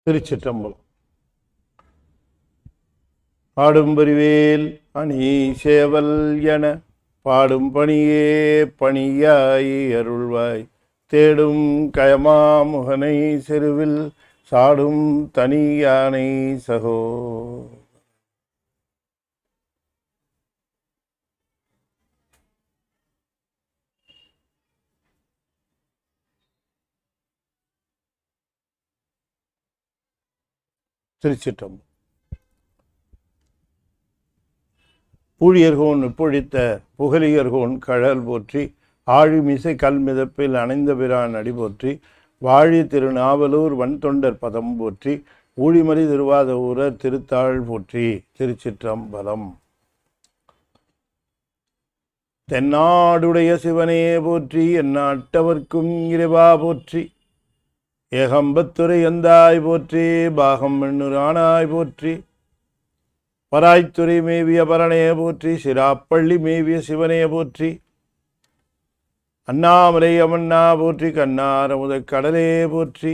Thiruchitrambalam. ஆடும்பரிவேல் அணி சேவல் என பாடும் பணியே பணியாய் அருள்வாய் தேடும் கயமாமுகனை செருவில் சாடும் தனி யானை சகோ. திருச்சிற்றம்பலம். பூழியர்கோன் பொழித்த புகழியர்கோன் கழல் போற்றி ஆழிமிசை கல்மிதப்பில் அணைந்த பிரான் அடி போற்றி வாழி திருநாவலூர் வன்தொண்டர் பதம் போற்றி ஊழிமறி திருவாத ஊரர் திருத்தாள் போற்றி. திருச்சிற்றம்பலம். தென்னாடுடைய சிவனே போற்றி எந்நாட்டவர்க்கும் இறைவா போற்றி ஏகம்பத்துரை எந்தாய் போற்றி பாகம் எண்ணுரானாய் போற்றி பராய்த்துறை மேவிய பரணைய போற்றி சிராப்பள்ளி மேவிய சிவனைய போற்றி அண்ணாமலை அமண்ணா போற்றி கண்ணார முதற் கடலே போற்றி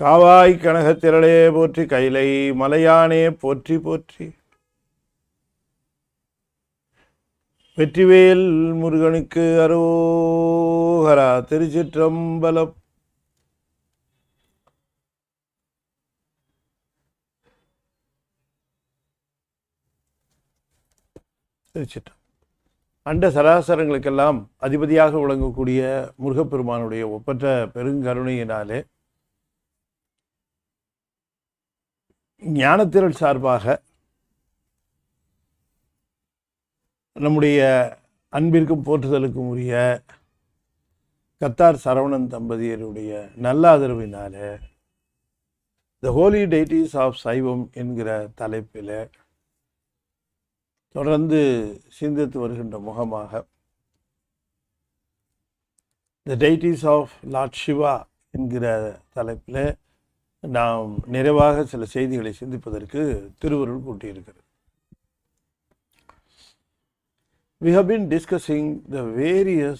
காவாய் கனகத்திரளே போற்றி கைலை மலையானே போற்றி போற்றி வெற்றிவேல் முருகனுக்கு அரோகரா. திருச்சிற்றம்பலம். அண்ட சராசரங்களுக்கெல்லாம் அதிபதியாக விளங்கக்கூடிய முருகப்பெருமானுடைய ஒப்பற்ற பெருங்கருணையினாலே ஞானத்திரள் சார்பாக நம்முடைய அன்பிற்கும் போற்றுதலுக்கும் உரிய கத்தார் சரவணன் தம்பதியருடைய நல்ல ஆதரவினால த ஹோலி டெய்டிஸ் ஆஃப் சைவம் என்கிற தலைப்பில் தொடர்ந்து சிந்தித்து வருகின்ற முகமாக த டெய்டிஸ் ஆஃப் லார்ட் சிவா என்கிற தலைப்பில் நாம் நிறைவாக சில செய்திகளை சிந்திப்பதற்கு திருவருள் கூட்டியிருக்கிறது. We have been discussing the various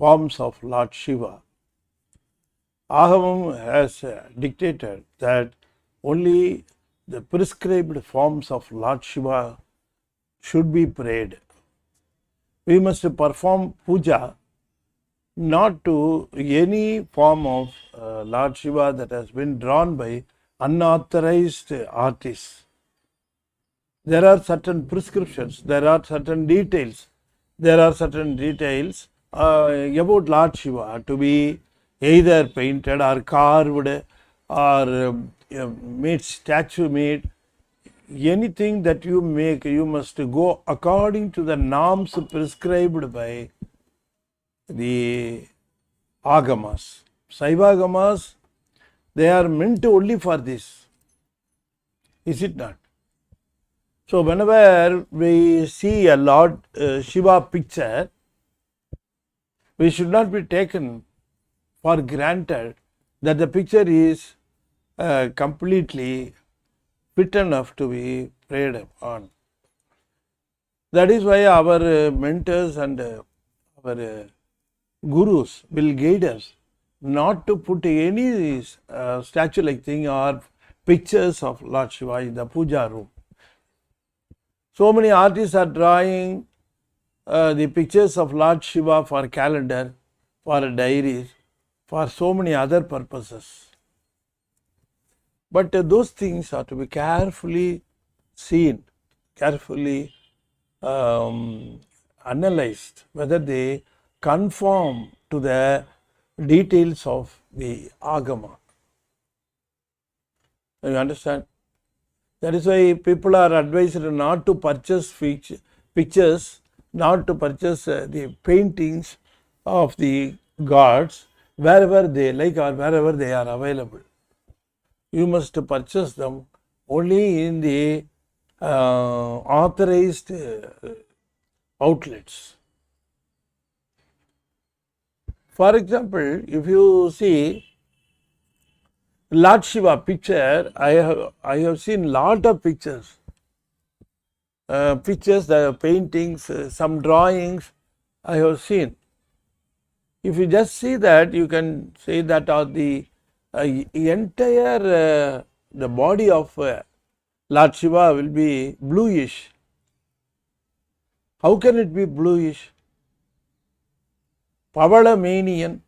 forms of Lord Shiva. Agavam has dictated that only the prescribed forms of Lord Shiva should be prayed. We must perform puja not to any form of Lord Shiva that has been drawn by unauthorized artists. There are certain prescriptions, there are certain details about Lord Shiva to be either painted or carved or made statue made. Anything that you make, you must go according to the norms prescribed by the agamas. Sivakumas, they are meant only for this, is it not? So whenever we see a Lord Shiva picture, we should not be taken for granted that the picture is completely fit enough to be prayed upon. That is why our mentors and our gurus will guide us not to put any statue-like thing or pictures of Lord Shiva in the puja room. So many artists are drawing the pictures of Lord Shiva for calendar, for diaries, for so many other purposes. But those things are to be carefully seen, carefully analyzed, whether they conform to the details of the agama. You understand? That is why people are advised not to purchase pictures, not to purchase the paintings of the gods wherever they like or wherever they are available. You must purchase them only in the authorized outlets. For example, if you see Lord Shiva picture, I have seen lot of pictures, the paintings, some drawings I have seen. If you just see that, you can say that are the entire the body of Lord Shiva will be bluish. How can it be bluish? Pavalamanian,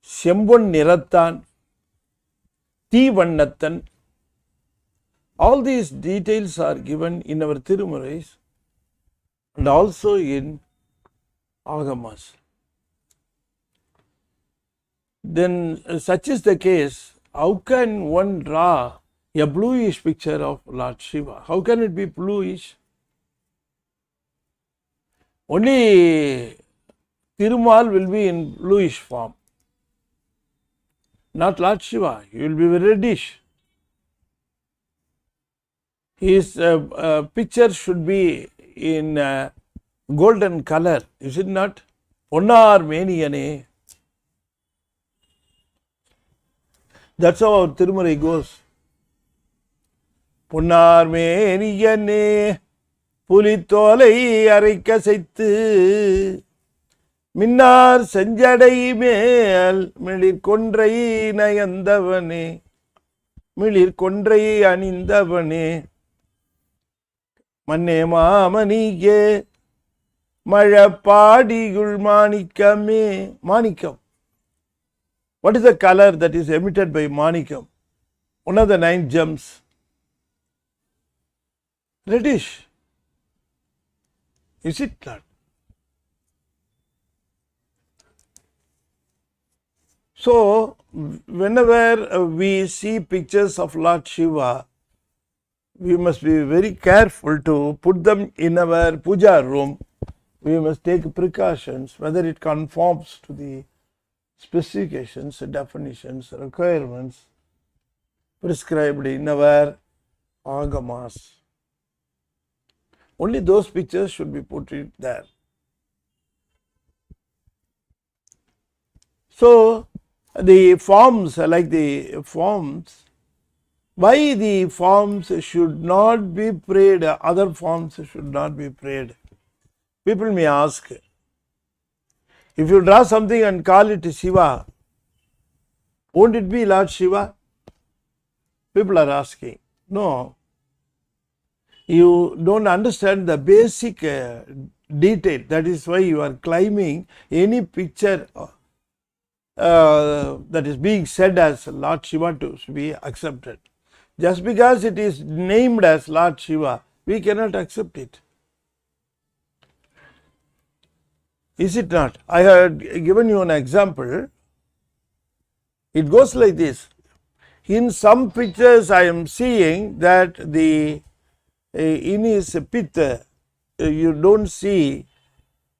Sembon Nirattan, Vannathan. All these details are given in our Tirumurais and also in Agamas. Then such is the case, how can one draw a bluish picture of Lord Shiva? How can it be bluish? Only Thirumal will be in bluish form, not Lord Shiva. He will be reddish. His picture should be in golden color, is it not? Ponnar Meniyane. That's how our Tirumurai goes. Ponnar Meniyane Pulitolai Arikasaitu Minnar Sanjadai Mel Milir Kondrai Nayandavane Milir Kondrai Anindavane Manne Mamanige Majapadigul Manikame. Manikam. What is the color that is emitted by Manikam? One of the 9 gems. Reddish. Is it not? So, whenever we see pictures of Lord Shiva, we must be very careful to put them in our puja room. We must take precautions whether it conforms to the specifications, definitions, requirements prescribed in our agamas. Only those pictures should be put there. So, the forms, like the forms, why the forms should not be prayed, other forms should not be prayed? People may ask, if you draw something and call it Siva, won't it be Lord Shiva? People are asking. No. You don't understand the basic detail. That is why you are claiming any picture that is being said as Lord Shiva to be accepted. Just because it is named as Lord Shiva, we cannot accept it. Is it not? I had given you an example. It goes like this. In some pictures I am seeing that in his pit you don't see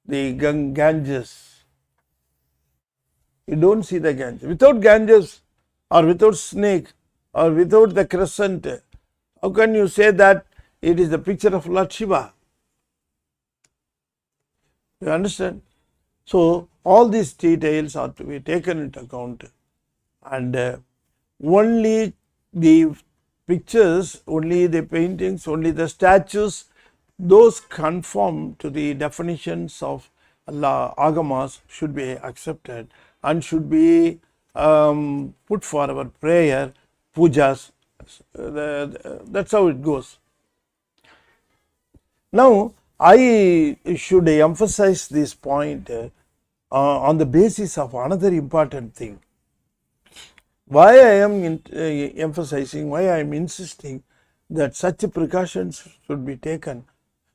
the Ganges. You don't see the Ganges. Without Ganges or without snake or without the crescent, how can you say that it is the picture of Lord Shiva? You understand? So, all these details are to be taken into account, and only the pictures, only the paintings, only the statues, those conform to the definitions of agamas should be accepted and should be put for our prayer, pujas. That's how it goes. Now, I should emphasize this point on the basis of another important thing. Why I am emphasizing, why I am insisting that such precautions should be taken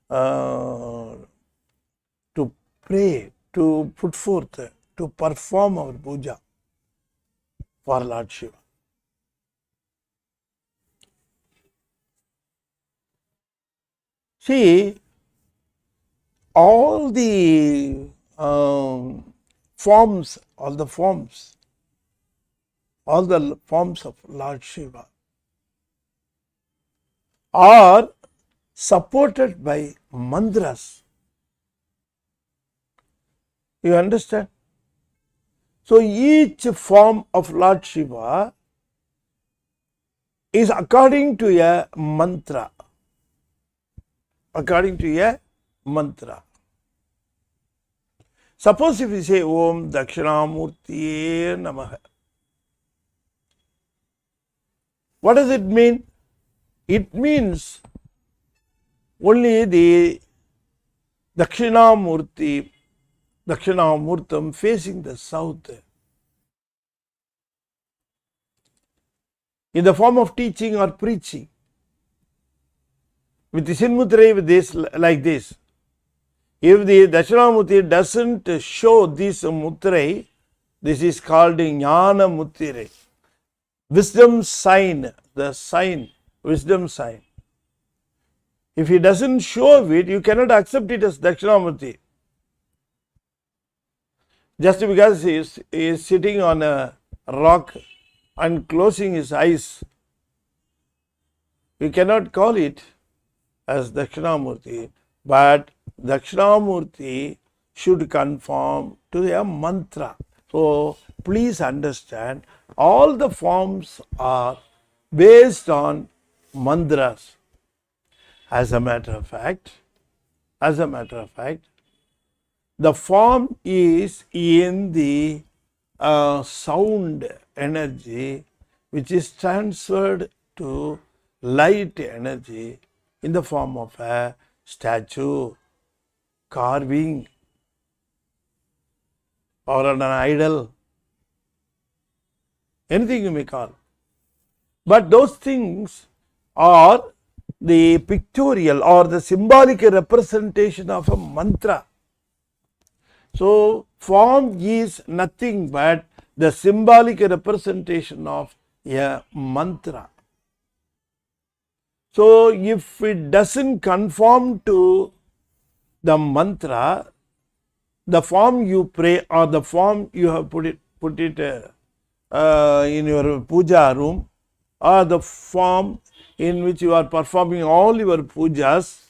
to pray, to put forth, to perform our puja for Lord Shiva. See, all the forms of Lord Shiva are supported by mantras. You understand? So each form of Lord Shiva is according to a mantra. According to a mantra. Suppose if we say Om Dakshinamurtiye Namaha, What does it mean? It means only the Dakshinamurtam facing the south, in the form of teaching or preaching. With the Sinmutrai, with this, like this. If the Dakshinamurti doesn't show this Mutrai, this is called Jnana Muttirai. Wisdom sign, the sign, wisdom sign. If he doesn't show it, you cannot accept it as Dakshinamurti. Just because he is sitting on a rock and closing his eyes, you cannot call it as Dakshinamurti. But Dakshinamurti should conform to a mantra. So please understand, all the forms are based on mantras. As a matter of fact, the form is in the sound energy, which is transferred to light energy in the form of a statue, carving, or an idol, anything you may call. But those things are the pictorial or the symbolic representation of a mantra. So form is nothing but the symbolic representation of a mantra. So if it doesn't conform to the mantra, the form you pray or the form you have put it in your puja room, or the form in which you are performing all your pujas,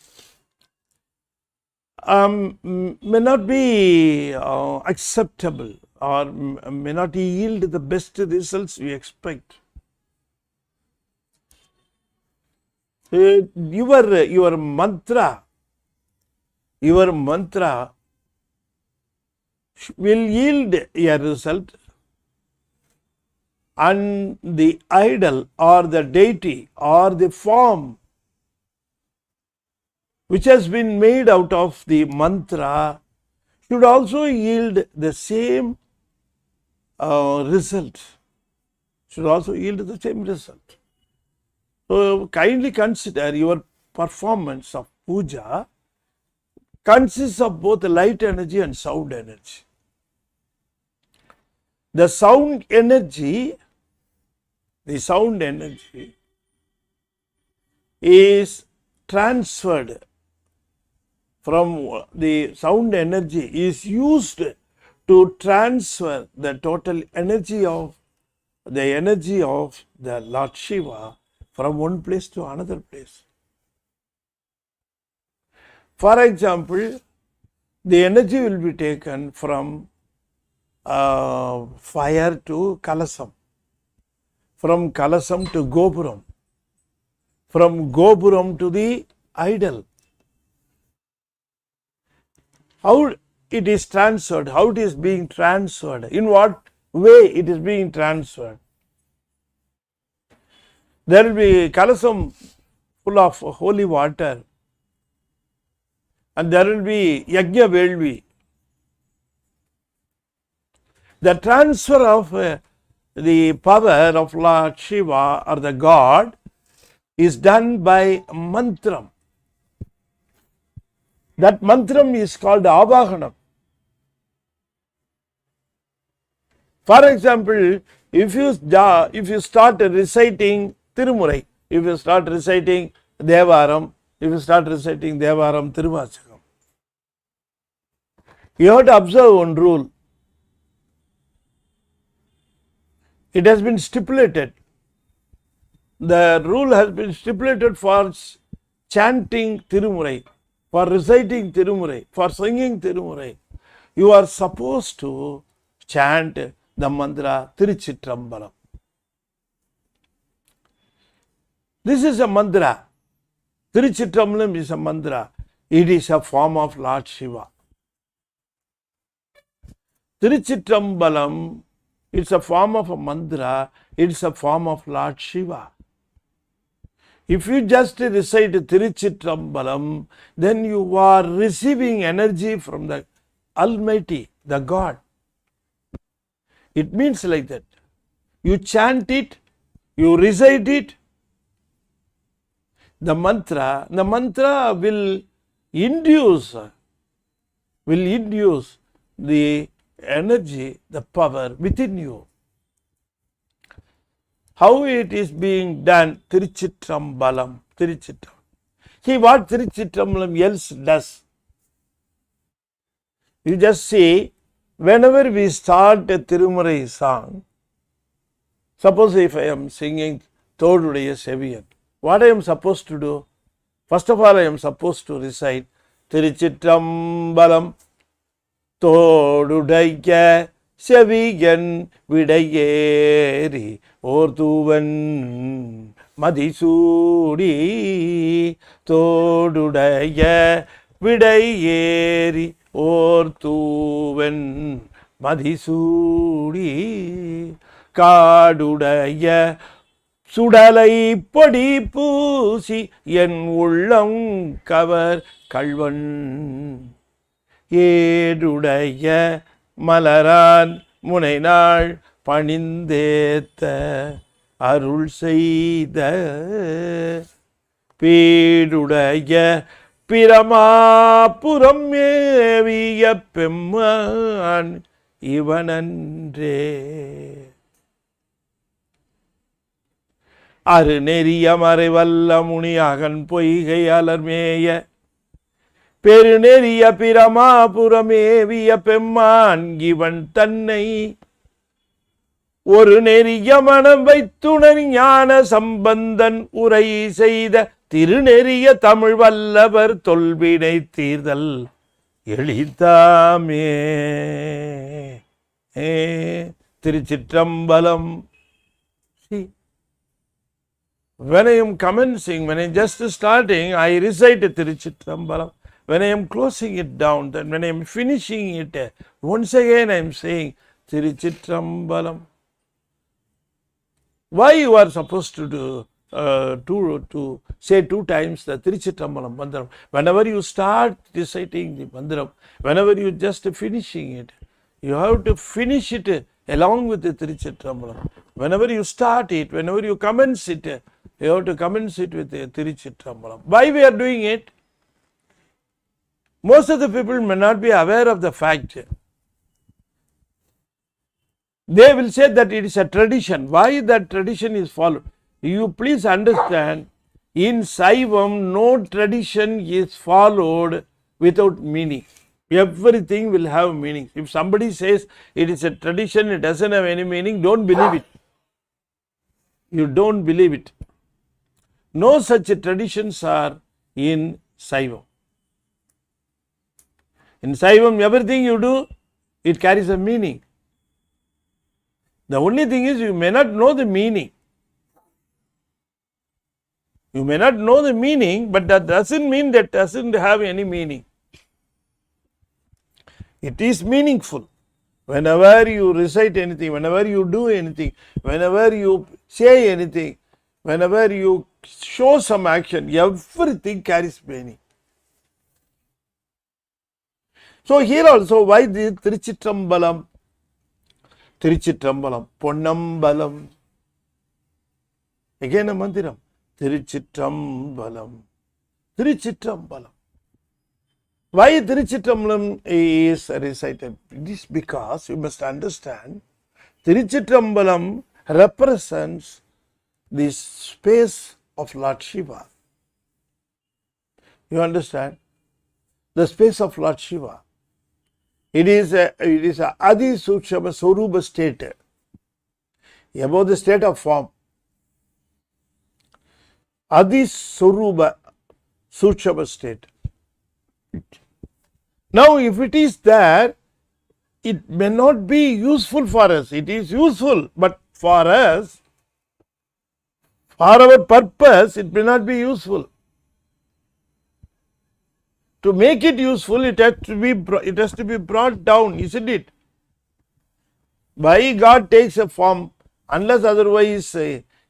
may not be acceptable, or may not yield the best results we expect. Your mantra will yield a result, and the idol or the deity or the form which has been made out of the mantra should also yield the same result. So kindly consider your performance of puja consists of both light energy and sound energy. The sound energy is transferred from the sound energy is used to transfer the total energy of the Lord Shiva from one place to another place. For example, the energy will be taken from fire to Kalasam, from Kalasam to Gopuram, from Gopuram to the idol. How it is transferred, how it is being transferred, in what way it is being transferred. There will be Kalasam full of holy water, and there will be Yajna Velvi. The transfer of the power of Lord Shiva or the God is done by mantram. That mantram is called Avahanam. For example, if you start reciting Tirumurai, if you start reciting Devaram, Tiruvachakam, you have to observe one rule. It has been stipulated. The rule has been stipulated for chanting Tirumurai, for reciting Tirumurai, for singing Tirumurai. You are supposed to chant the mantra Thiruchitrambalam. This is a mantra. Thiruchitrambalam is a mantra. It is a form of Lord Shiva. Thiruchitrambalam, it's a form of a mantra. It's a form of Lord Shiva. If you just recite Thiruchitrambalam, then you are receiving energy from the Almighty, the God. It means like that. You chant it, you recite it, the mantra will induce the energy, the power within you. How it is being done? Thiruchitrambalam. See what Thiruchitrambalam else does. You just see, whenever we start a Tirumurai song, suppose if I am singing Thoduடைய Seviyan, what I am supposed to do? First of all, I am supposed to recite Thiruchitrambalam Thoduடைய Seviyan Vidayeri Orthuvan Madhisudi Thoduடைய Vidayeri Orthuvan Madhisudi Kaduடைய சுடலை பொடி பூசி என் உள்ளம் cover கள்வன் ஏடுடைய மலரான் முனைநாள் பணிந்தேத்த அருள் செய்த பீடுடைய பிரமாபுரம் ஏவிய பெம்மான் இவனன்றே அருநெறிய மறைவல்ல முனியாகன் பொய்கை அலர்மேய பெருநெறிய பிரமாபுரமேவிய பெம்மான் இவன் தன்னை ஒரு நெறிய மனம் வைத்துணர் ஞான சம்பந்தன் உரை செய்த திருநெறிய தமிழ் வல்லவர் தொல்வினை தீர்தல் எளிதாமே. திருச்சிற்றம்பலம். When I am commencing, when I am just starting, I recite Thiruchitrambalam. When I am closing it down, then when I am finishing it, once again I am saying Thiruchitrambalam. Why you are supposed to do to say 2 times the Thiruchitrambalam mandram? Whenever you start reciting the mandram, whenever you just finishing it, you have to finish it along with the Thiruchitrambalam. Whenever you start it, whenever you commence it, you have to commence it with the Thiruchitrambalam. Why we are doing it? Most of the people may not be aware of the fact. They will say that it is a tradition. Why that tradition is followed? You please understand, in Saivam, no tradition is followed without meaning. Everything will have meaning. If somebody says it is a tradition, it doesn't have any meaning, don't believe it. You don't believe it. No such traditions are in Saivam. In Saivam, everything you do, it carries a meaning. The only thing is you may not know the meaning. You may not know the meaning, but that doesn't mean that doesn't have any meaning. It is meaningful. Whenever you recite anything, whenever you do anything, whenever you say anything, whenever you show some action, everything carries meaning. So here also, why the Thiruchitrambalam? Thiruchitrambalam, Ponnambalam. Again a mandiram. Thiruchitrambalam. Thiruchitrambalam. Why Thiruchitrambalam is recited? It is because you must understand, Thiruchitrambalam represents the space of Lord Shiva. You understand? The space of Lord Shiva. It is a Adi Sukshama Sorupa state, above the state of form. Adi Sorupa Sukshama state. Now, if it is there, it may not be useful for us. It is useful, but for us, for our purpose, it may not be useful. To make it useful, it has to be brought down, isn't it? Why God takes a form? Unless otherwise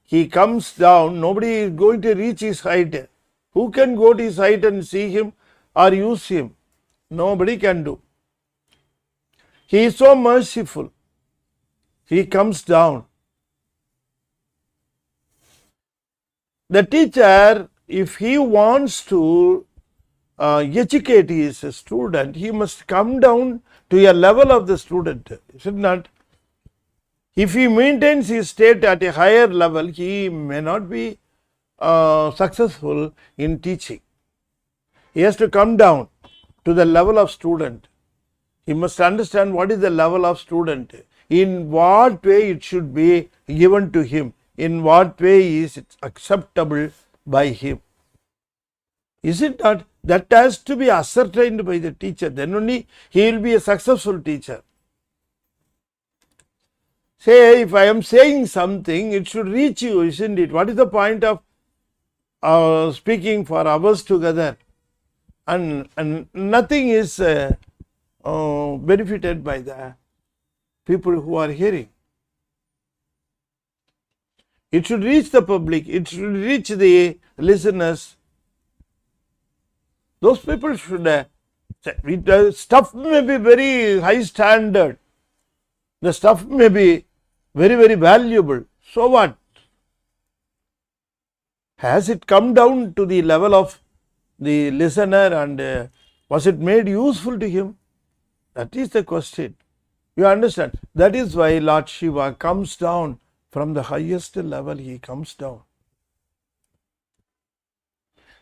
he comes down, nobody is going to reach his height. Who can go to his height and see him or use him? Nobody can do. He is so merciful. He comes down. The teacher, if he wants to educate his student, he must come down to a level of the student. Is it not? If he maintains his state at a higher level, he may not be successful in teaching. He has to come down to the level of student. He must understand what is the level of student, in what way it should be given to him, in what way is it acceptable by him. Is it not? That has to be ascertained by the teacher. Then only he will be a successful teacher. Say, if I am saying something, it should reach you, isn't it? What is the point of speaking for hours together and nothing is benefited by the people who are hearing? It should reach the public, it should reach the listeners. Those people should, the stuff may be very high standard, the stuff may be very, very valuable. So what? Has it come down to the level of the listener and was it made useful to him? That is the question. You understand? That is why Lord Shiva comes down from the highest level, he comes down.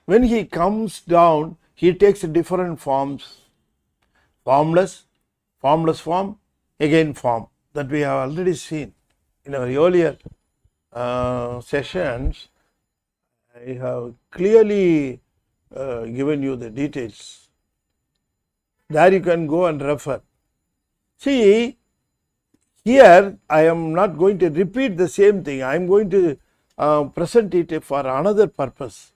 When he comes down, he takes different forms. Formless, formless form, again form. That we have already seen in our earlier sessions. I have clearly given you the details. There you can go and refer. See, here I am not going to repeat the same thing. I am going to present it for another purpose.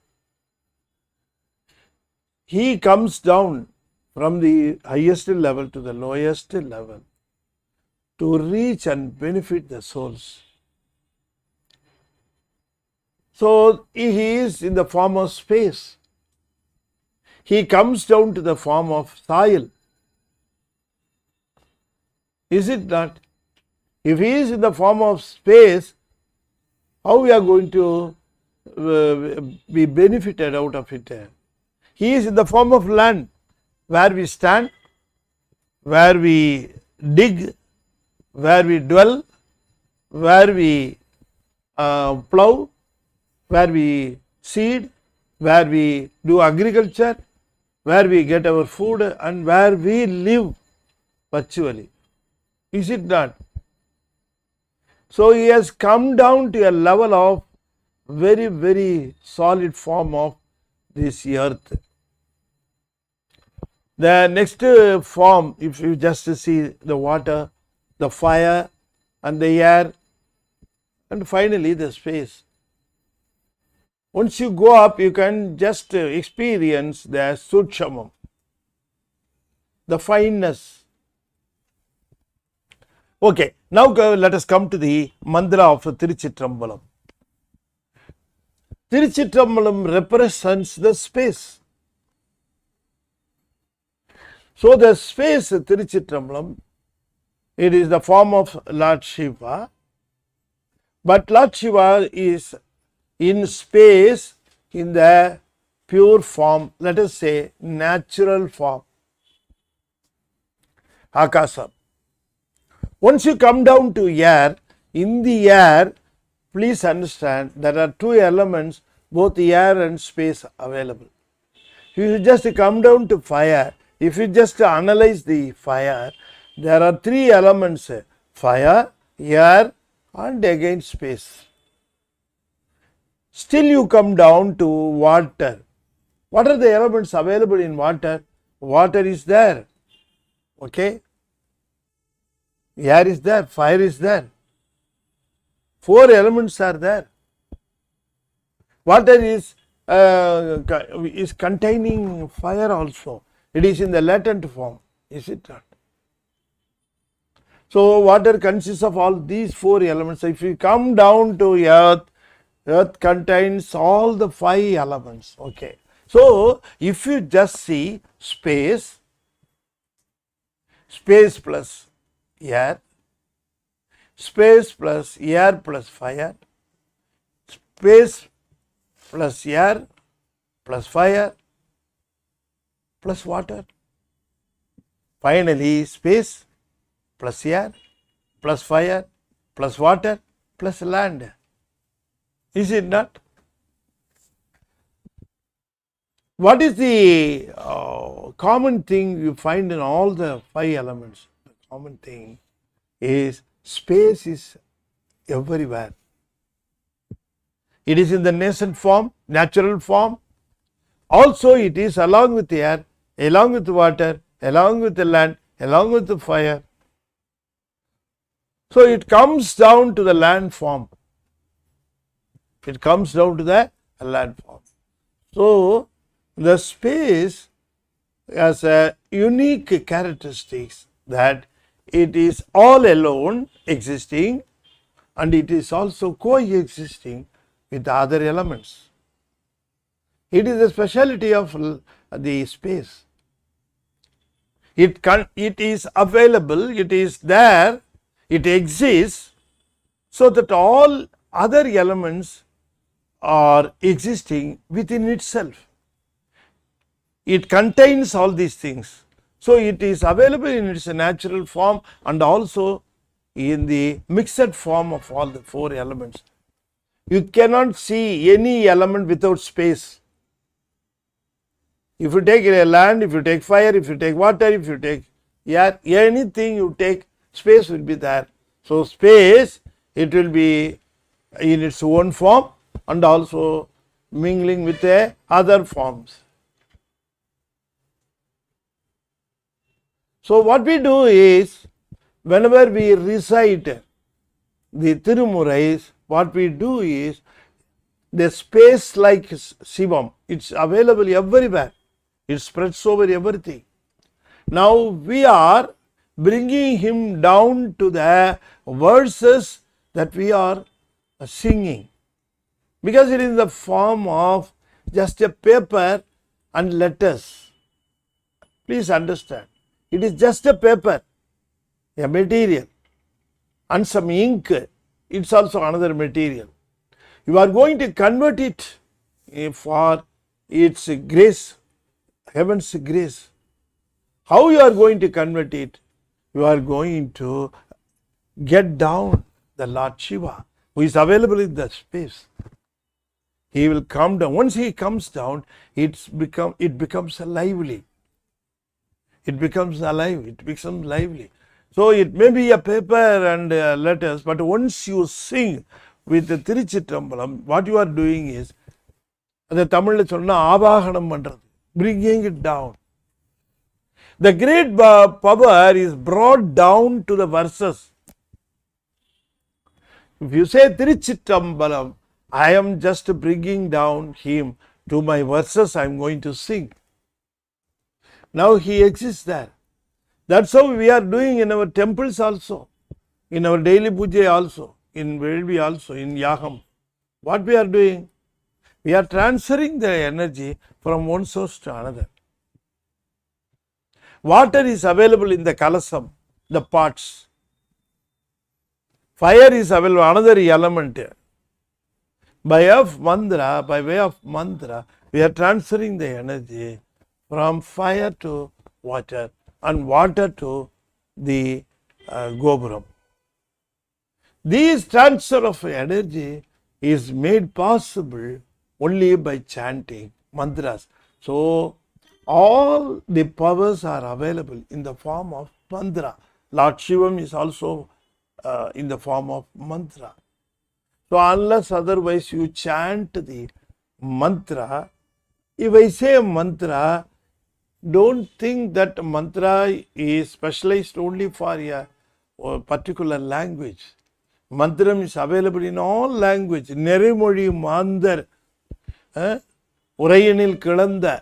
He comes down from the highest level to the lowest level to reach and benefit the souls. So he is in the form of space. He comes down to the form of soil. Is it not? If he is in the form of space, how we are going to be benefited out of it? He is in the form of land, where we stand, where we dig, where we dwell, where we plow, where we seed, where we do agriculture, where we get our food and where we live virtually. Is it not? So he has come down to a level of very, very solid form of this earth. The next form, if you just see the water, the fire and the air, and finally the space. Once you go up, you can just experience the Sukshamam, the fineness. Okay, now let us come to the mantra of Thiruchitrambalam. Thiruchitrambalam represents the space. So the space Thiruchitrambalam, it is the form of Lord Shiva, but Lord Shiva is in space in the pure form, let us say natural form, Akasa. Once you come down to air, in the air, please understand there are two elements, both air and space available. If you just come down to fire, if you just analyze the fire, there are three elements, fire, air and again space. Still you come down to water. What are the elements available in water? Water is there, okay? Air is there, fire is there. Four elements are there. Water is containing fire also. It is in the latent form, is it not? So water consists of all these four elements. If you come down to earth, Earth contains all the 5 elements. Okay. So, if you just see space plus air, space plus air plus fire, space plus air plus fire plus water. Finally, space plus air plus fire plus water plus land. Is it not? What is the common thing you find in all the 5 elements? The common thing is space is everywhere. It is in the nascent form, natural form. Also, it is along with the air, along with the water, along with the land, along with the fire. So, it comes down to the land form. It comes down to the land form. So, the space has a unique characteristics that it is all alone existing and it is also coexisting with the other elements. It is the speciality of the space. It is available, it is there, it exists, so that all other elements are existing within itself. It contains all these things. So, it is available in its natural form and also in the mixed form of all the 4 elements. You cannot see any element without space. If you take a land, if you take fire, if you take water, if you take air, anything you take, space will be there. So, space, it will be in its own form and also mingling with the other forms. So, what we do is, whenever we recite the Tirumurais, what we do is, the space like Sivam, it's available everywhere. It spreads over everything. Now, we are bringing him down to the verses that we are singing. Because it is in the form of just a paper and letters. Please understand. It is just a paper, a material, and some ink. It's also another material. You are going to convert it for its grace, heaven's grace. How you are going to convert it? You are going to get down the Lord Shiva, who is available in the space. He will come down. Once he comes down, it becomes lively. It becomes alive. It becomes lively. So, it may be a paper and letters, but once you sing with the Thiruchitrambalam, what you are doing is, the Tamil சொன்னா ஆவாகனம் பண்றது, bringing it down. The great power is brought down to the verses. If you say Thiruchitrambalam, I am just bringing down him to my verses, I am going to sing. Now he exists there. That's how we are doing in our temples also, in our daily puja also, in Velvi also, in Yagam. What we are doing? We are transferring the energy from one source to another. Water is available in the kalasam, the pots. Fire is available, another element. By way of mantra, we are transferring the energy from fire to water and water to the gopuram. This transfer of energy is made possible only by chanting mantras. So, all the powers are available in the form of mantra. Lord Shivam is also in the form of mantra. So, unless otherwise you chant the mantra, if I say mantra, don't think that mantra is specialized only for a particular language. Mantram is available in all language. Nerimoli Mandar, Urayanil Kalanda.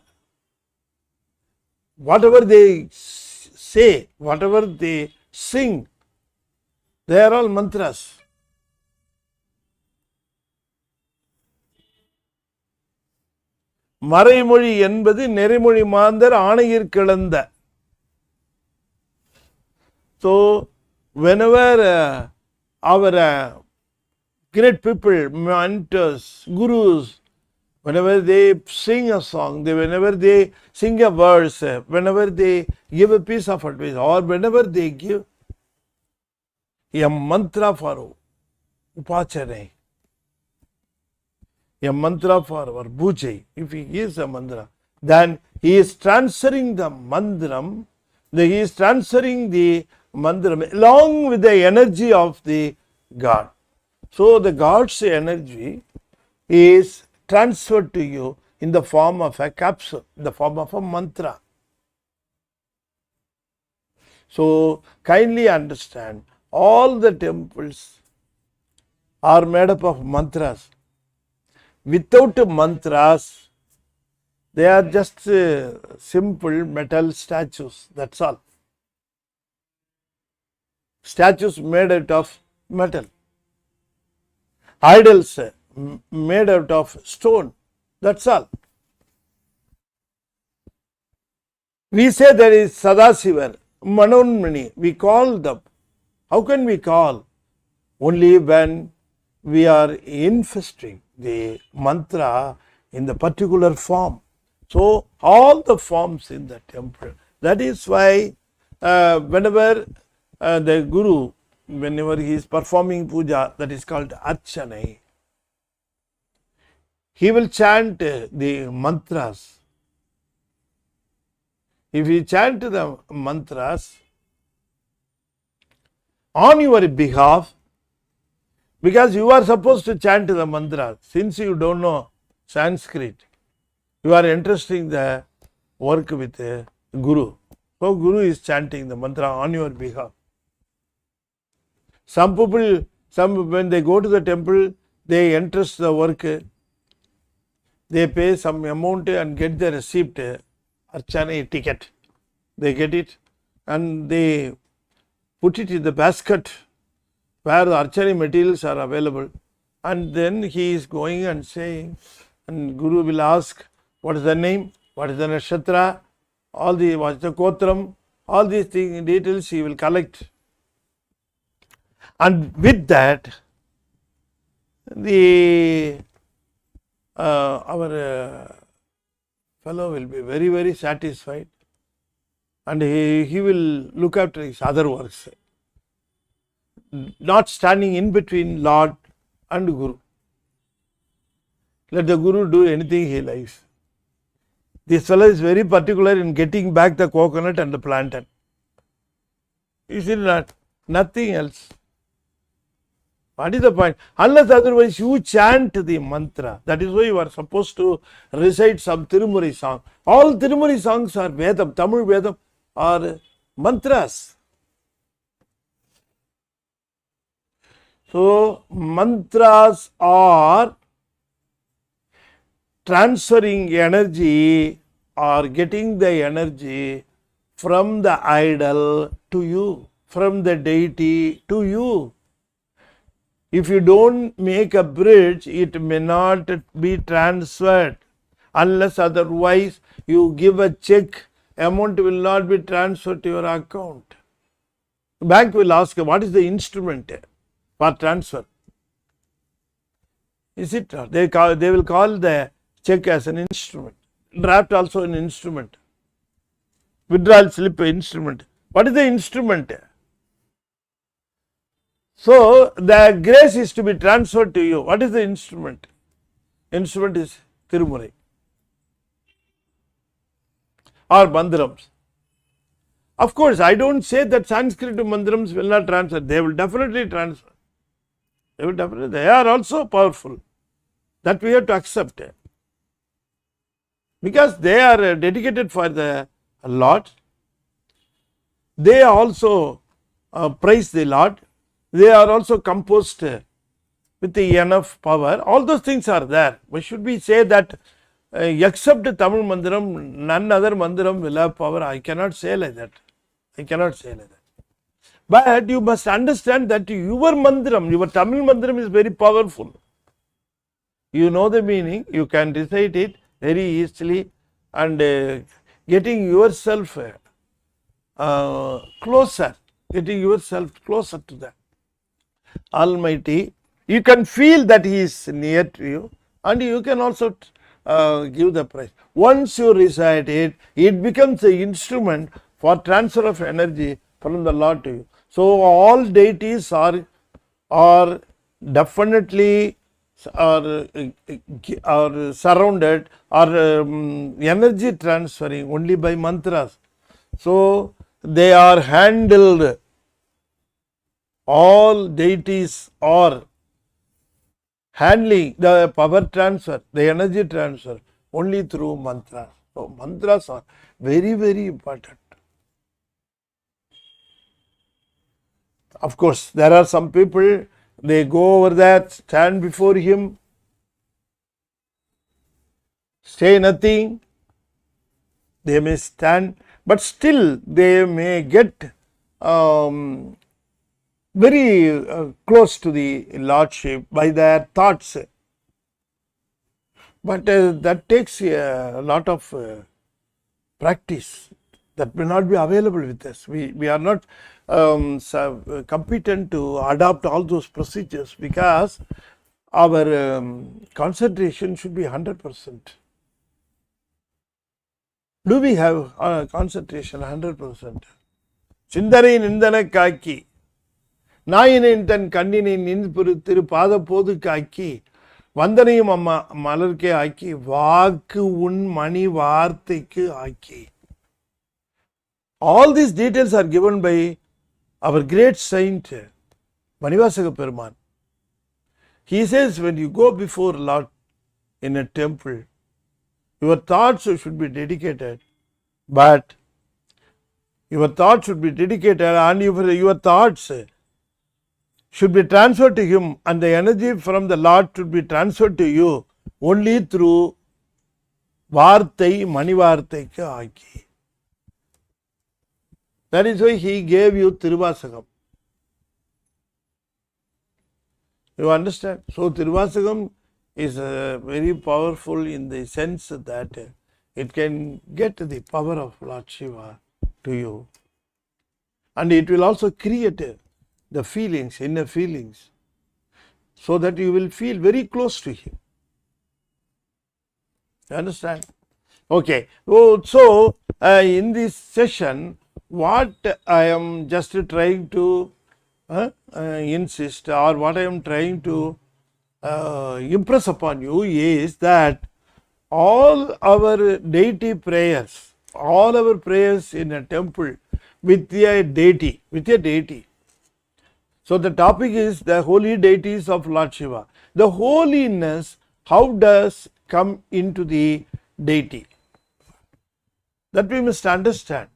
Whatever they say, whatever they sing, they are all mantras. மறைமொழி என்பது நிறைமொழி மாந்தர் ஆணையிற் கிளந்த. So whenever our great people, mentors, gurus, whenever they sing a song, whenever they sing a verse, whenever they give a piece of advice, or whenever they give a mantra for upachane, a mantra for our bujai, if he gives a mantra, then he is transferring the mandram, he is transferring the mandram along with the energy of the God. So the God's energy is transferred to you in the form of a capsule, in the form of a mantra. So kindly understand, all the temples are made up of mantras. Without mantras, they are just simple metal statues, that's all. Statues made out of metal. Idols made out of stone, that's all. We say there is Sadasiva, Manonmani, we call them. How can we call? Only when we are infesting the mantra in the particular form. So all the forms in the temple. That is why whenever the Guru, whenever he is performing puja, that is called Archana, he will chant the mantras. If you chant the mantras on your behalf, because you are supposed to chant the mantra, since you don't know Sanskrit, you are entrusting the work with the Guru. So Guru is chanting the mantra on your behalf. Some people, when they go to the temple, they entrust the work, they pay some amount and get the receipt, Archana ticket. They get it and they put it in the basket where the Archana materials are available, and then he is going and saying, and Guru will ask, what is the name, what is the nakshatra, all the, what is the kotram, all these things, details he will collect. And with that, the our fellow will be very, very satisfied, and he will look after his other works, not standing in between Lord and Guru. Let the Guru do anything he likes. This fellow is very particular in getting back the coconut and the plantain. Is it not? Nothing else. What is the point? Unless otherwise you chant the mantra. That is why you are supposed to recite some Tirumuri song. All Tirumuri songs are Vedam, Tamil Vedam are mantras. So mantras are transferring energy or getting the energy from the idol to you, from the deity to you. If you don't make a bridge, it may not be transferred. Unless otherwise you give a check, amount will not be transferred to your account. Bank will ask, what is the instrument for transfer? Is it? They will call the check as an instrument. Draft also an instrument. Withdrawal slip instrument. What is the instrument? So the grace is to be transferred to you. What is the instrument? Instrument is Tirumurai or mandrams. Of course, I don't say that Sanskrit mandrams will not transfer. They will definitely transfer. They are also powerful. That we have to accept. Because they are dedicated for the Lord. They also praise the Lord. They are also composed with enough power. All those things are there. Why should we say that except Tamil Mandiram, none other Mandiram will have power? I cannot say like that. But you must understand that your Mandiram, your Tamil Mandiram is very powerful. You know the meaning, you can recite it, very easily, and getting yourself closer to the Almighty. You can feel that He is near to you, and you can also give the price. Once you recite it, it becomes the instrument for transfer of energy from the Lord to you. So all deities are definitely are surrounded or energy transferring only by mantras. So they are handled, all deities are handling the power transfer, the energy transfer only through mantras. So mantras are very, very important. Of course, there are some people, they go over there, stand before Him, say nothing. They may stand, but still they may get very close to the Lordship by their thoughts. But that takes a lot of practice that may not be available with us. We are not competent to adopt all those procedures, because our concentration should be 100%. Do we have concentration 100%? சிந்தனை நிந்தன காக்கி நாயினின் தன் கண்ணினை நின்று திரு பாத போது காக்கி வந்தனையும் அம்மா மலர்க்கே ஆக்கி வாக்கு உன் மணி வார்த்தைக்கு ஆக்கி. All these details are given by our great saint Manivasaka Peruman. He says, when you go before Lord in a temple, your thoughts should be dedicated, but your thoughts should be dedicated, and your thoughts should be transferred to Him, and the energy from the Lord should be transferred to you only through Vartai Manivartaikku Aaki. That is why He gave you Tiruvasakam. You understand? So Tiruvasakam is very powerful in the sense that it can get the power of Lord Shiva to you, and it will also create the feelings, inner feelings, so that you will feel very close to Him. You understand? Okay. So in this session, what I am just trying to insist, or what I am trying to impress upon you, is that all our deity prayers, all our prayers in a temple with a deity. So the topic is the holy deities of Lord Shiva. The holiness, how does come into the deity? That we must understand.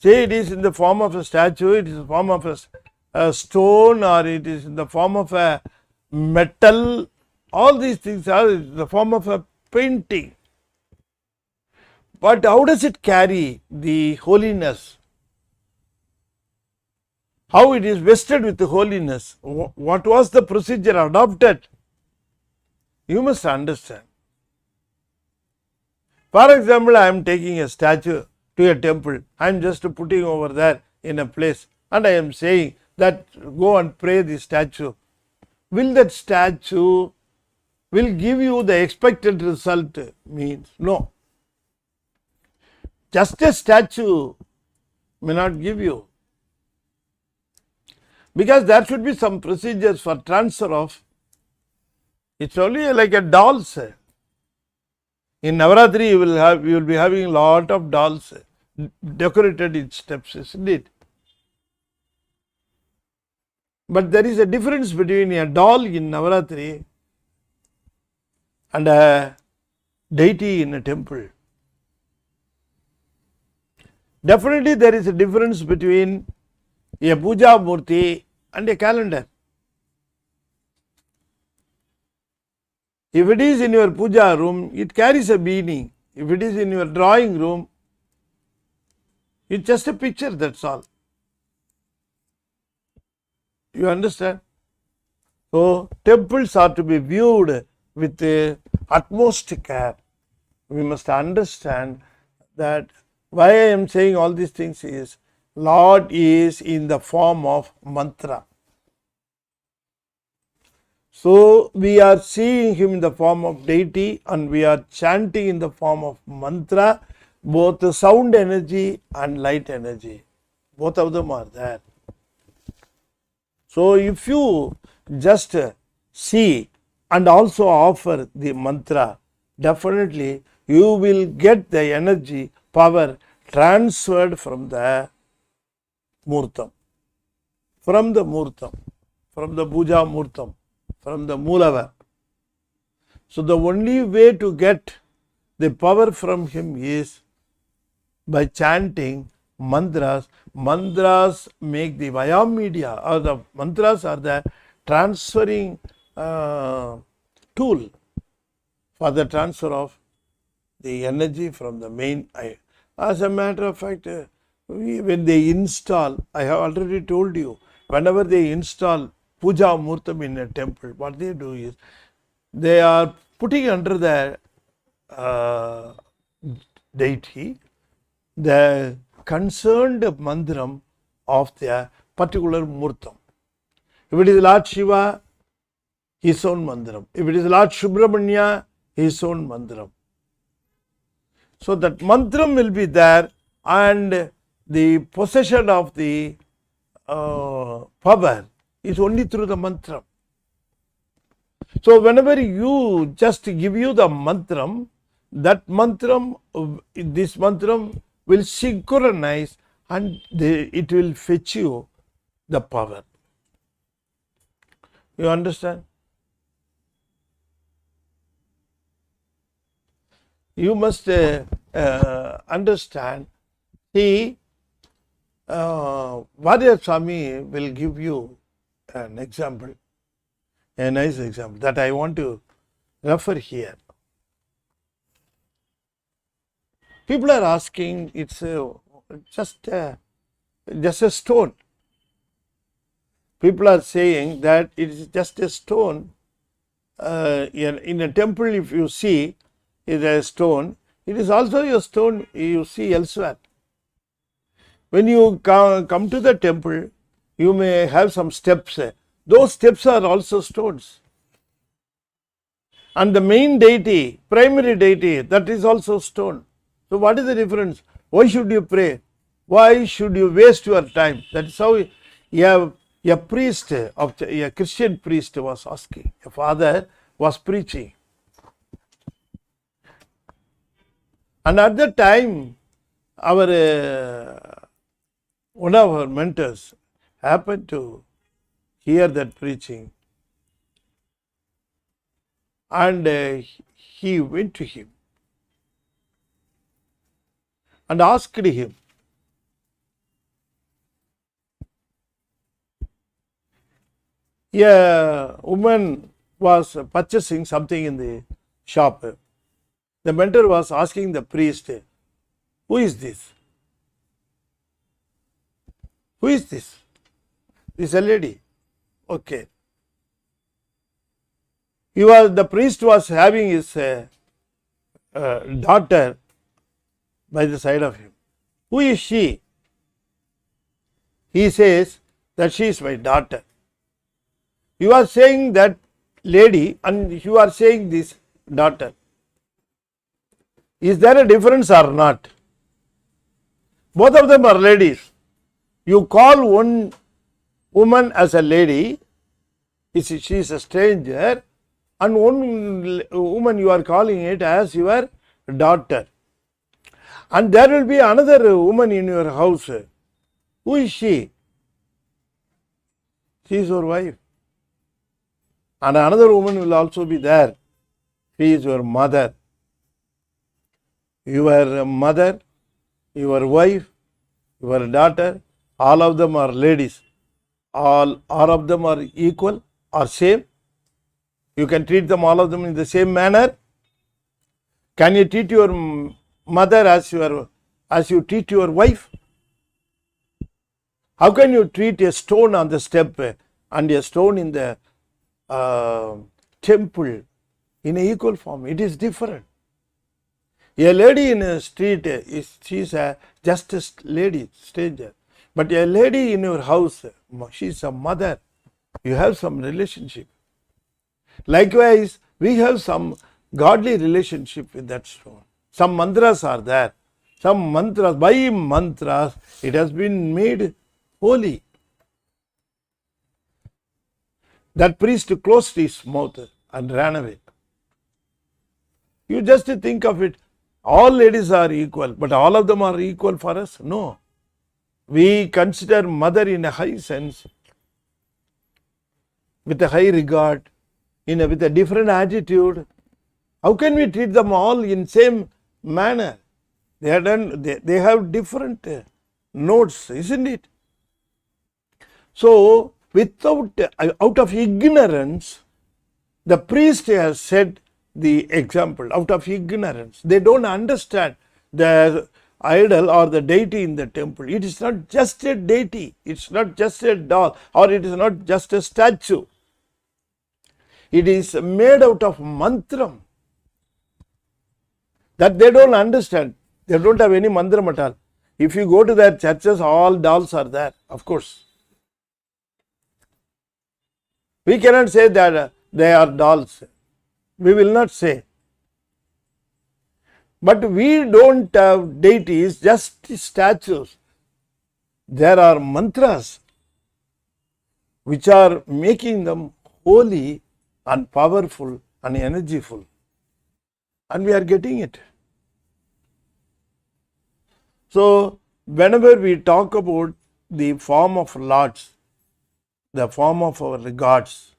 Say it is in the form of a statue, it is in the form of a stone, or it is in the form of a metal. All these things are in the form of a painting. But how does it carry the holiness? How it is vested with the holiness? What was the procedure adopted? You must understand. For example, I am taking a statue to a temple. I am just putting over there in a place, and I am saying that go and pray the statue. Will that statue will give you the expected result? Means no. Just a statue may not give you, because there should be some procedures for transfer of. It's only like a dolls. In Navaratri, you will be having a lot of dolls decorated in steps, isn't it? But there is a difference between a doll in Navaratri and a deity in a temple. Definitely there is a difference between a puja murti and a calendar. If it is in your puja room, it carries a meaning. If it is in your drawing room, it's just a picture, that's all. You understand? So temples are to be viewed with utmost care, we must understand that why I am saying all these things is Lord is in the form of mantra. So we are seeing him in the form of deity and we are chanting in the form of mantra, both the sound energy and light energy. Both of them are there. So if you just see and also offer the mantra, definitely you will get the energy, power transferred from the Murtam, from the Murtam, from the Puja Murtam, from the Mulava. So the only way to get the power from him is by chanting mantras. Mantras make the via media, or the mantras are the transferring tool for the transfer of the energy from the main eye. As a matter of fact, when they install, I have already told you, whenever they install Puja Murtam in a temple, what they do is they are putting under the deity the concerned mantram of the particular Murtam. If it is Lord Shiva, his own mantram. If it is Lord Subramanya, his own mantram. So that mantram will be there, and the possession of the power is only through the mantram. So whenever you just give you the mantram, that mantram, this mantram will synchronize and it will fetch you the power. You understand? You must understand. See, Vadya Swami will give you an example, a nice example that I want to refer here. People are asking, it's just a stone. People are saying that it is just a stone. In a temple, if you see, it is a stone. It is also a stone you see elsewhere. When you come to the temple, you may have some steps. Those steps are also stones. And the main deity, primary deity, that is also stone. So what is the difference? Why should you pray? Why should you waste your time? That is how a priest, a Christian priest was asking. A father was preaching. And at that time, one of our mentors happened to hear that preaching, and he went to him and asked him, a woman was purchasing something in the shop. The mentor was asking the priest, who is this? Who is this? This is a lady. Okay. The priest was having his daughter by the side of him. Who is she? He says that she is my daughter. You are saying that lady and you are saying this daughter. Is there a difference or not? Both of them are ladies. You call one woman as a lady, she is a stranger, and one woman you are calling it as your daughter. And there will be another woman in your house. Who is she? She is your wife. And another woman will also be there. She is your mother. Your mother, your wife, your daughter, all of them are ladies. All of them are equal or same. You can treat them, all of them, in the same manner. Can you treat your mother as you treat your wife? How can you treat a stone on the step and a stone in the temple in an equal form? It is different. A lady in a street she's a just a lady, stranger. But a lady in your house, she's a mother. You have some relationship. Likewise, we have some godly relationship with that stone. Some mantras are there. Some mantras, by mantras, it has been made holy. That priest closed his mouth and ran away. You just think of it. All ladies are equal, but all of them are equal for us? No. We consider mother in a high sense, with a high regard, with a different attitude. How can we treat them all in same manner? They have different notes, isn't it? So, out of ignorance, the priest has said the example, out of ignorance. They don't understand the idol or the deity in the temple. It is not just a deity, it's not just a doll, or it is not just a statue. It is made out of mantram. That they don't understand. They don't have any mantram at all. If you go to their churches, all dolls are there, of course. We cannot say that they are dolls. We will not say. But we don't have deities, just statues. There are mantras which are making them holy and powerful and energyful. And we are getting it. So, whenever we talk about the form of lords, the form of our gods,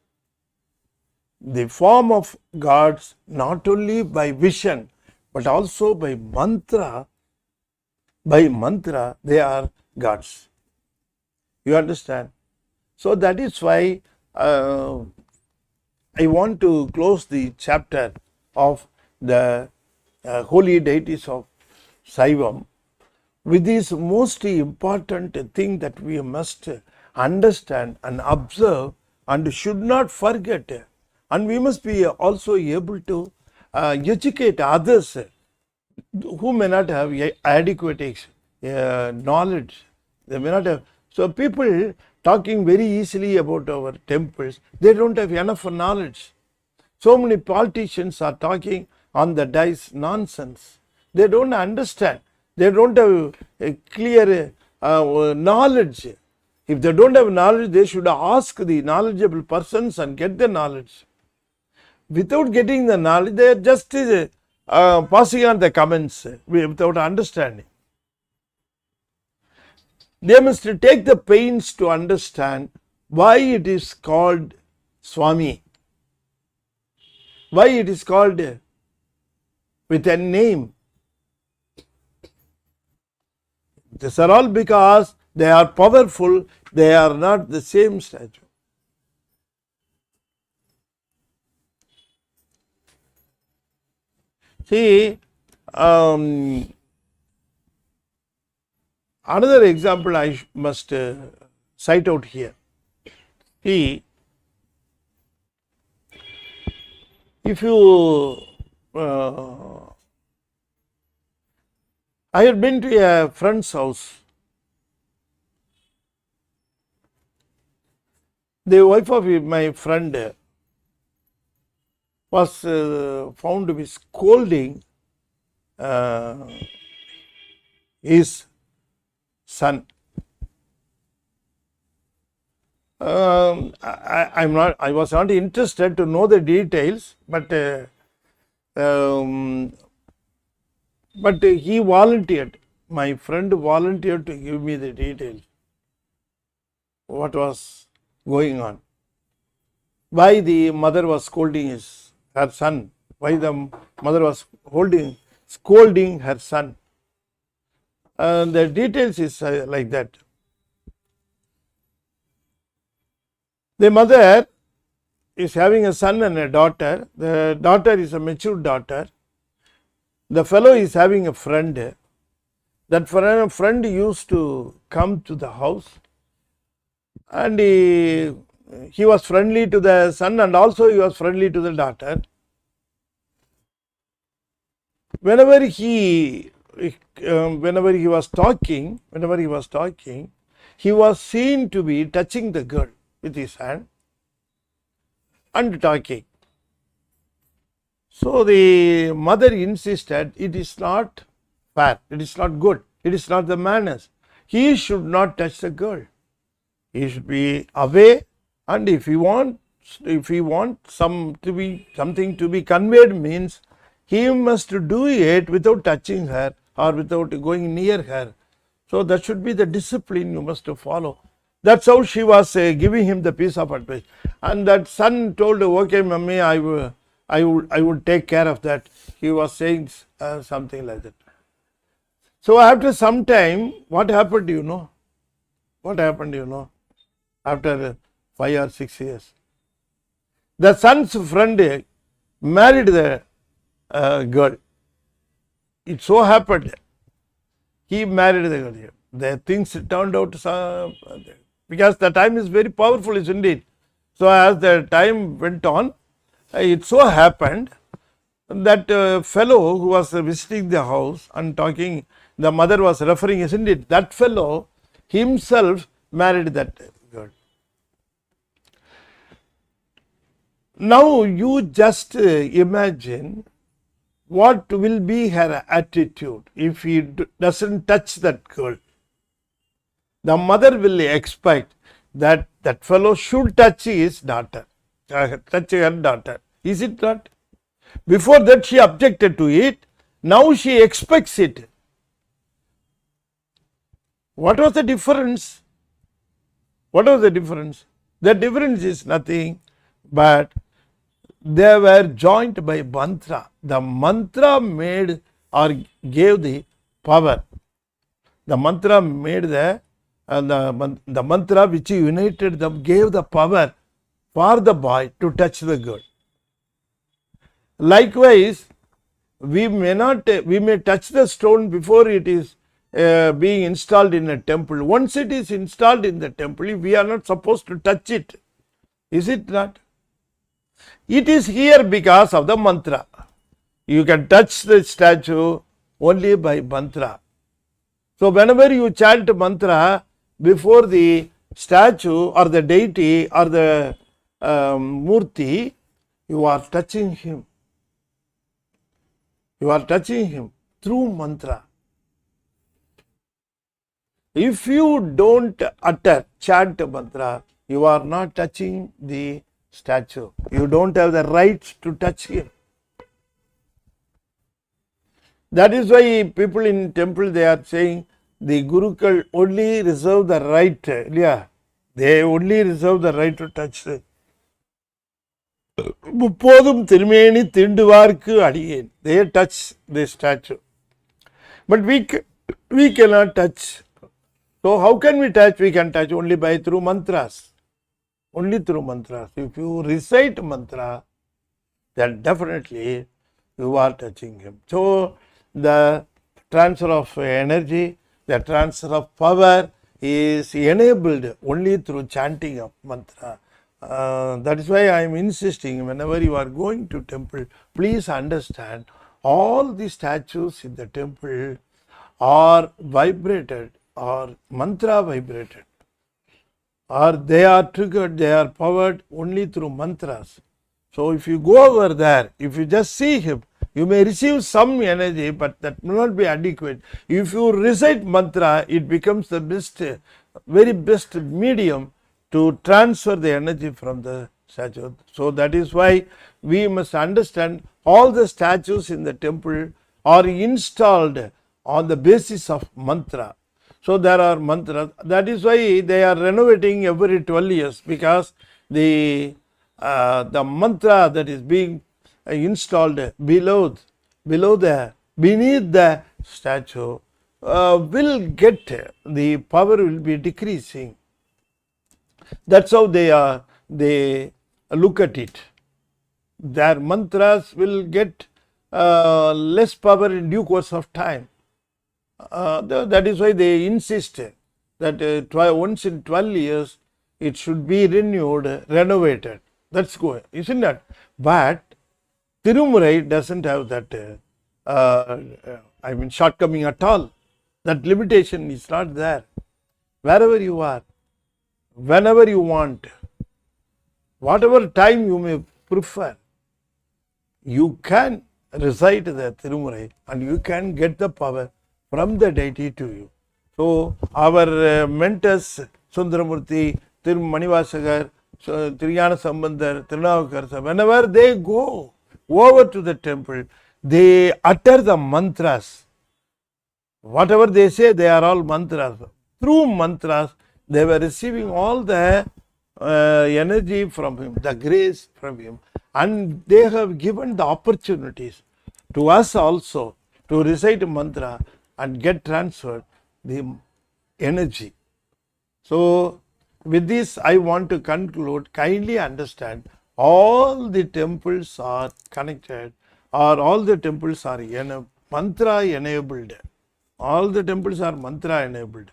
the form of gods not only by vision but also by mantra, they are gods. You understand? So that is why I want to close the chapter of the holy deities of Saivam with this most important thing that we must understand and observe and should not forget. And we must be also able to educate others who may not have adequate knowledge. They may not have. So people talking very easily about our temples, they don't have enough knowledge. So many politicians are talking on the dice nonsense. They don't understand. They don't have a clear knowledge. If they don't have knowledge, they should ask the knowledgeable persons and get the knowledge. Without getting the knowledge, they are just passing on the comments without understanding. They must take the pains to understand why it is called Swami, why it is called with a name. These are all because they are powerful, they are not the same statue. See, another example I must cite out here. See, if you, I had been to a friend's house. The wife of my friend was found to be scolding his son. I was not interested to know the details, but he volunteered. My friend volunteered to give me the details. What was going on? Why the mother was scolding her son? Why the mother was scolding her son? The details is like that. The mother is having a son and a daughter. The daughter is a mature daughter. The fellow is having a friend. That friend used to come to the house, and he was friendly to the son and also he was friendly to the daughter. whenever he was talking, he was seen to be touching the girl with his hand and talking. So the mother insisted, it is not fair, it is not good, it is not the manners. He should not touch the girl. He should be away, and if he wants something to be conveyed, means he must do it without touching her or without going near her. So that should be the discipline you must follow. That's how she was giving him the piece of advice. And that son told, okay, mummy, I would take care of that. He was saying something like that. So after some time, what happened, you know? After 5 or 6 years, the son's friend married the girl. It so happened he married the girl. The things turned out because the time is very powerful, isn't it? So as the time went on, it so happened that fellow who was visiting the house and talking, the mother was referring, isn't it? That fellow himself married that girl. Now you just imagine what will be her attitude if he doesn't touch that girl. The mother will expect that that fellow should touch his daughter, touch her daughter. Is it not? Before that she objected to it. Now she expects it. What was the difference? The difference is nothing but they were joined by mantra. The mantra made or gave the power. The mantra made the mantra which united them gave the power for the boy to touch the girl. Likewise, we may touch the stone before it is being installed in a temple. Once it is installed in the temple, we are not supposed to touch it. Is it not? It is here because of the mantra. You can touch the statue only by mantra. So whenever you chant mantra before the statue or the deity or the murti, you are touching him. You are touching him through mantra. If you don't chant mantra, you are not touching the statue. You don't have the right to touch him. That is why people in temple, they are saying the Gurukul only reserve the right. Yeah, they only reserve the right to touch the முப்போதும் திருமேனி தீண்டுவார்க்கு அடியேன். They touch the statue. But we cannot touch. So how can we touch? We can touch only through mantras. Only through mantras. If you recite mantra, then definitely you are touching him. So the transfer of energy, the transfer of power is enabled only through chanting of mantra. That is why I am insisting, whenever you are going to temple, please understand all the statues in the temple are vibrated or mantra vibrated, or they are triggered, they are powered only through mantras. So if you go over there, if you just see him, you may receive some energy, but that will not be adequate. If you recite mantra, it becomes the best, very best medium to transfer the energy from the statue. So that is why we must understand all the statues in the temple are installed on the basis of mantra. So there are mantras. That is why they are renovating every 12 years, because the mantra that is being installed beneath the statue will get, the power will be decreasing. That's how they look at it. Their mantras will get less power in due course of time. That is why they insist that once in 12 years it should be renewed, renovated. That's good, isn't it? But Tirumurai doesn't have that shortcoming at all. That limitation is not there. Wherever you are, whenever you want, whatever time you may prefer, you can recite the Tirumurai and you can get the power from the deity to you. So, our mentors, Sundaramurti, Manivasagar, Tiruyana Sambandar, Tirunavukar, whenever they go over to the temple, they utter the mantras. Whatever they say, they are all mantras. Through mantras, they were receiving all the energy from him, the grace from him, and they have given the opportunities to us also to recite mantra and get transferred the energy. So, with this, I want to conclude. Kindly understand, all the temples are connected, or all the temples are mantra enabled. All the temples are mantra enabled.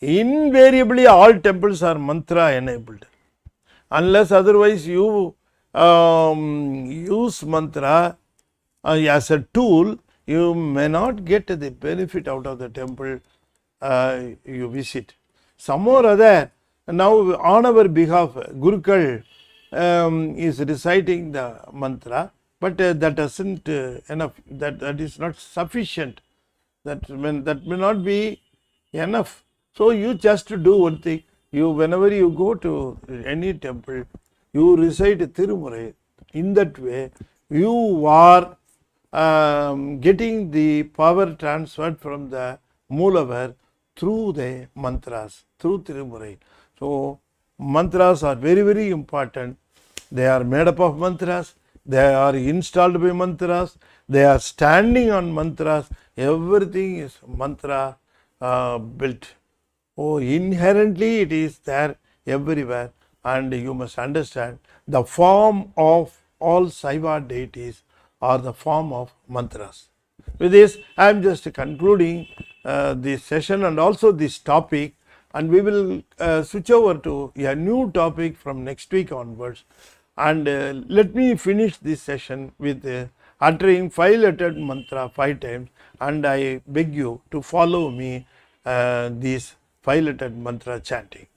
Invariably, all temples are mantra enabled. Unless otherwise you use mantra as a tool, you may not get the benefit out of the temple you visit. Some or other, now on our behalf, Gurukul is reciting the mantra, but that doesn't enough. That is not sufficient. That may not be enough. So you just do one thing. Whenever you go to any temple, you recite Tirumurai. In that way, you are getting the power transferred from the Moolavar through the mantras, through Tirumurai. So, mantras are very, very important. They are made up of mantras. They are installed by mantras. They are standing on mantras. Everything is mantra built. Oh, inherently it is there everywhere, and you must understand the form of all Siva deities are the form of mantras. With this, I am just concluding this session and also this topic, and we will switch over to a new topic from next week onwards. And let me finish this session with uttering 5-lettered mantra 5 times, and I beg you to follow me this 5-lettered mantra chanting.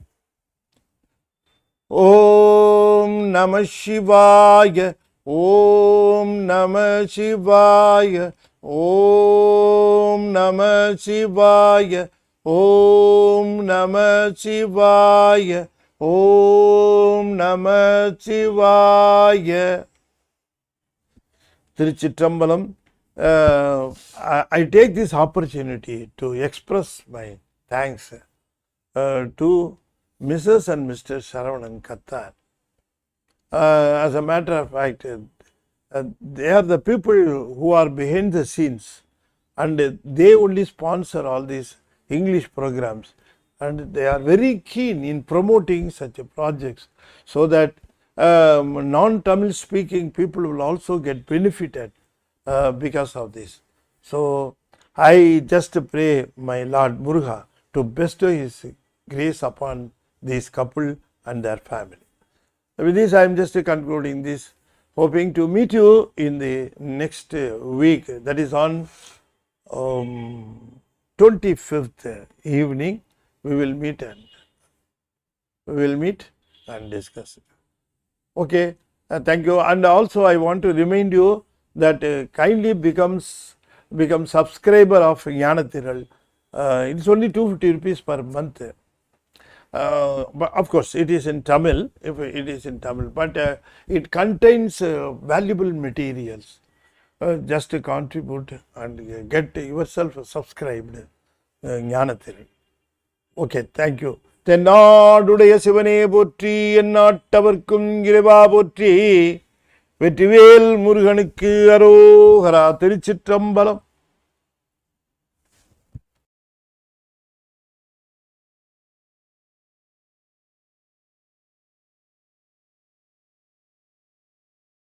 Om Namah Shivaya, Om Namah Shivaya, Om Namah Shivaya, Om Namah Shivaya, Om Namah Shivaya. Thiruchitrambalam. I take this opportunity to express my thanks to Mrs. and Mr. Saravanan Kattar. As a matter of fact, they are the people who are behind the scenes, and they only sponsor all these English programs, and they are very keen in promoting such projects so that non-Tamil speaking people will also get benefited because of this. So, I just pray my Lord Muruga to bestow his grace upon this couple and their family. With this, I am just concluding this, hoping to meet you in the next week, that is on 25th evening. We will meet and discuss. Okay, thank you. And also I want to remind you that kindly become subscriber of Jnanathiral. It is only 250 rupees per month. But of course, it is in Tamil, if it is in Tamil, but it contains valuable materials. Just to contribute and get yourself subscribed. Jnanathiral. Okay, thank you. தென்னாடுடைய சிவனே போற்றி, எந்நாட்டவர்க்கும் இறைவா போற்றி, வெற்றிவேல் முருகனுக்கு அரோகரா. திருச்சிற்றம்பலம்.